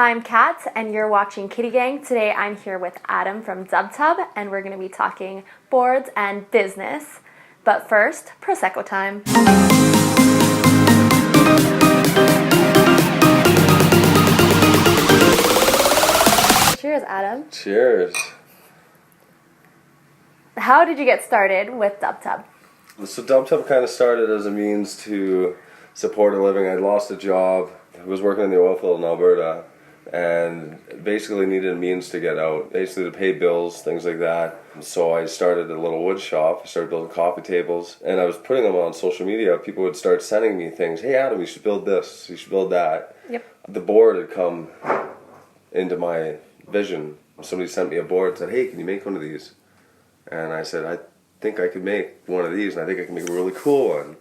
I'm Kat, and you're watching Kitty Gang. Today I'm here with Adam from DubTub, and we're going to be talking boards and business. But first, Prosecco time. Cheers, Adam. Cheers. How did you get started with DubTub? So DubTub kind of started as a means to support a living. I lost a job. I was working in the oil field in Alberta and basically needed a means to get out, basically to pay bills, things like that. So I started a little wood shop. I started building coffee tables, and I was putting them on social media. People would start sending me things. Hey Adam, you should build this, you should build that. Yep. The board had come into my vision. Somebody sent me a board and said, hey, can you make one of these? And I said, I think I could make one of these, and I think I can make a really cool one.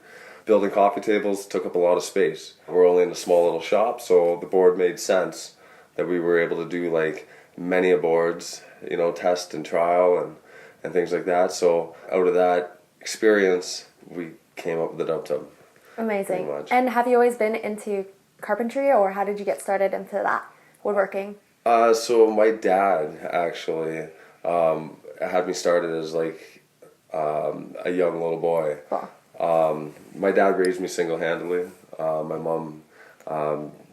Building coffee tables took up a lot of space. We're only in a small little shop, so the board made sense that we were able to do like many boards, you know, test and trial and things like that. So out of that experience, we came up with the DubTub. Amazing. And have you always been into carpentry, or how did you get started into that, woodworking? So my dad actually had me started as like a young little boy. Cool. My dad raised me single-handedly. My mom,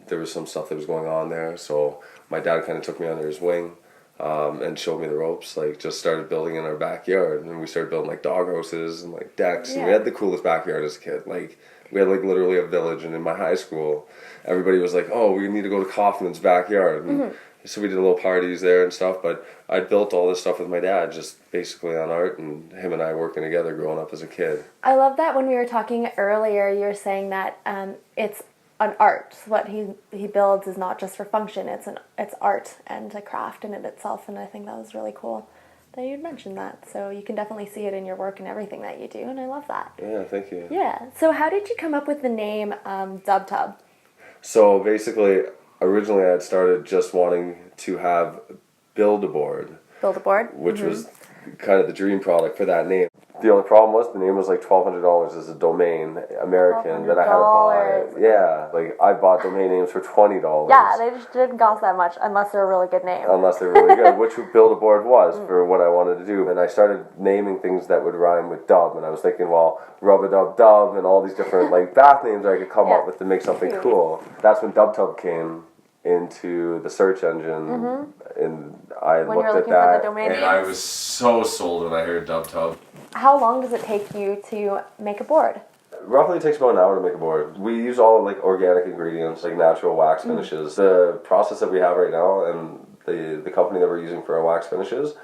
there was some stuff that was going on there, so my dad kind of took me under his wing and showed me the ropes. Like, just started building in our backyard, and we started building like dog houses and like decks. And we had the coolest backyard as a kid. Like, we had like literally a village, and in my high school, everybody was like, "Oh, we need to go to Kaufman's backyard." And so we did little parties there and stuff. But I built all this stuff with my dad, just basically on art, and him and I working together growing up as a kid. I love that when we were talking earlier, you were saying that it's an art. What he builds is not just for function; it's art and a craft in it itself. And I think that was really cool that you'd mentioned that. So you can definitely see it in your work and everything that you do, and I love that. Yeah, thank you. Yeah. So how did you come up with the name DubTub? So basically, originally I had started just wanting to have build a board, which was kind of the dream product for that name. The only problem was the name was like $1,200 as a domain, American, that I had to buy. Yeah, like I bought domain names for $20. Yeah, they just didn't cost that much unless they're a really good name. Unless they're really good, which build a board was for what I wanted to do. And I started naming things that would rhyme with dub, and I was thinking, well, rub-a-dub-dub, and all these different like bath names I could come up with to make something cool. That's when DubTub came into the search engine, and I looked at that, and I was so sold when I heard DubTub. How long does it take you to make a board? Roughly it takes about an hour to make a board. We use all like organic ingredients, like natural wax finishes. The process that we have right now, and the company that we're using for our wax finishes,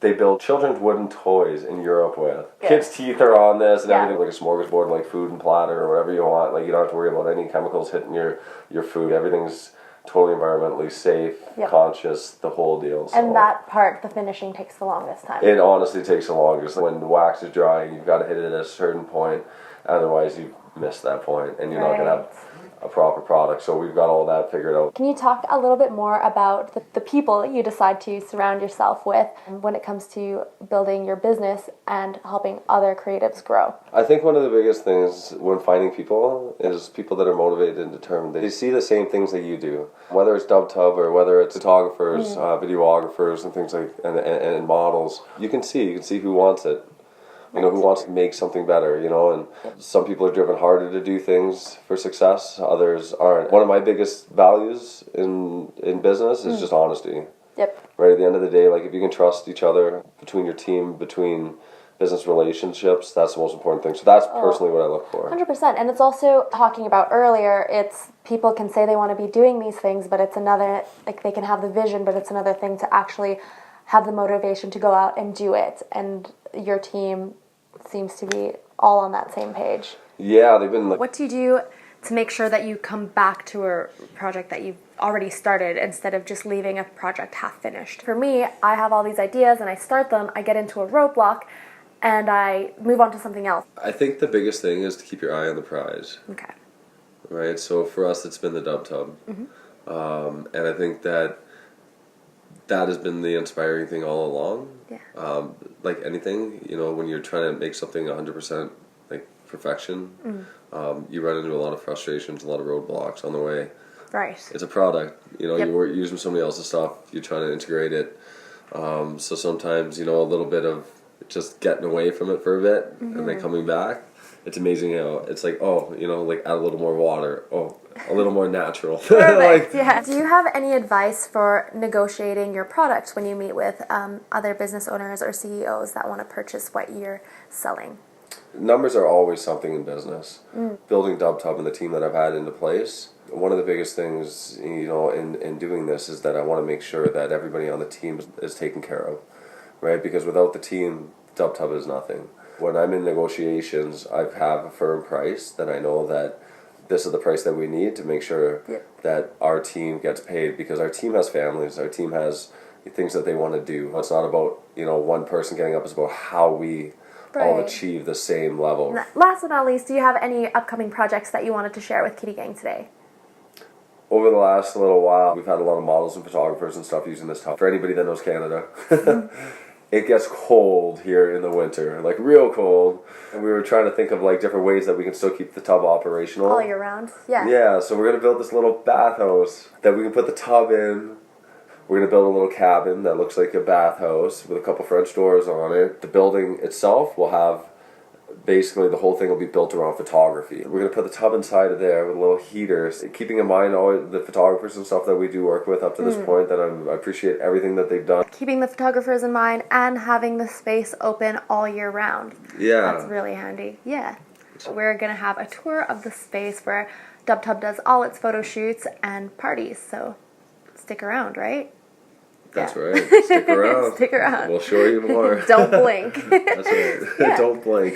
they build children's wooden toys in Europe with. Kids' teeth are on this and everything, like a smorgasbord, like food and platter or whatever you want. Like, you don't have to worry about any chemicals hitting your food. Everything's totally environmentally safe, conscious, the whole deal. So. And that part, the finishing, takes the longest time. It honestly takes the longest. When the wax is drying, you've got to hit it at a certain point. Otherwise, you miss that point, and you're not going to have a proper product. So we've got all that figured out. Can you talk a little bit more about the people you decide to surround yourself with when it comes to building your business and helping other creatives grow? I think one of the biggest things when finding people is people that are motivated and determined. They see the same things that you do, whether it's DubTub or whether it's photographers, videographers, and things like and models. You can see who wants it. You know, who wants to make something better, you know, and some people are driven harder to do things for success, others aren't. One of my biggest values in business is just honesty. Yep. Right at the end of the day, like, if you can trust each other between your team, between business relationships, that's the most important thing. So that's personally what I look for. 100%. And it's also, talking about earlier, it's people can say they want to be doing these things, but it's another, like, they can have the vision, but it's another thing to actually have the motivation to go out and do it. And your team seems to be all on that same page. Yeah, they've been like... What do you do to make sure that you come back to a project that you've already started instead of just leaving a project half finished? For me, I have all these ideas and I start them, I get into a roadblock, and I move on to something else. I think the biggest thing is to keep your eye on the prize. Okay. Right, so for us it's been the DubTub. And I think that has been the inspiring thing all along. Yeah. Like anything, you know, when you're trying to make something 100% like perfection, you run into a lot of frustrations, a lot of roadblocks on the way. Right. It's a product. You know, Yep. you weren't using somebody else's stuff. You're trying to integrate it. So sometimes, you know, a little bit of just getting away from it for a bit and then coming back. It's amazing how it's like, oh, you know, like add a little more water. Oh, a little more natural. Perfect. Yeah. Do you have any advice for negotiating your product when you meet with other business owners or CEOs that want to purchase what you're selling? Numbers are always something in business. Building DubTub and the team that I've had into place, one of the biggest things, you know, in doing this is that I want to make sure that everybody on the team is taken care of, right? Because without the team, DubTub is nothing. When I'm in negotiations, I have a firm price that I know that this is the price that we need to make sure that our team gets paid, because our team has families, our team has things that they want to do. It's not about, you know, one person getting up, it's about how we all achieve the same level. Last but not least, do you have any upcoming projects that you wanted to share with Kitty Gang today? Over the last little while, we've had a lot of models and photographers and stuff using this tub. For anybody that knows Canada, it gets cold here in the winter, like real cold. And we were trying to think of like different ways that we can still keep the tub operational. All year round, yeah. Yeah, so we're going to build this little bathhouse that we can put the tub in. We're going to build a little cabin that looks like a bathhouse with a couple French doors on it. The building itself will have, basically the whole thing will be built around photography. We're going to put the tub inside of there with little heaters, keeping in mind all the photographers and stuff that we do work with up to this point, that I appreciate everything that they've done. Keeping the photographers in mind and having the space open all year round. Yeah. That's really handy. Yeah. We're going to have a tour of the space where DubTub does all its photo shoots and parties, so stick around, right? That's right. Stick around. Stick around. We'll show you more. Don't blink. That's right. Yeah. Don't blink.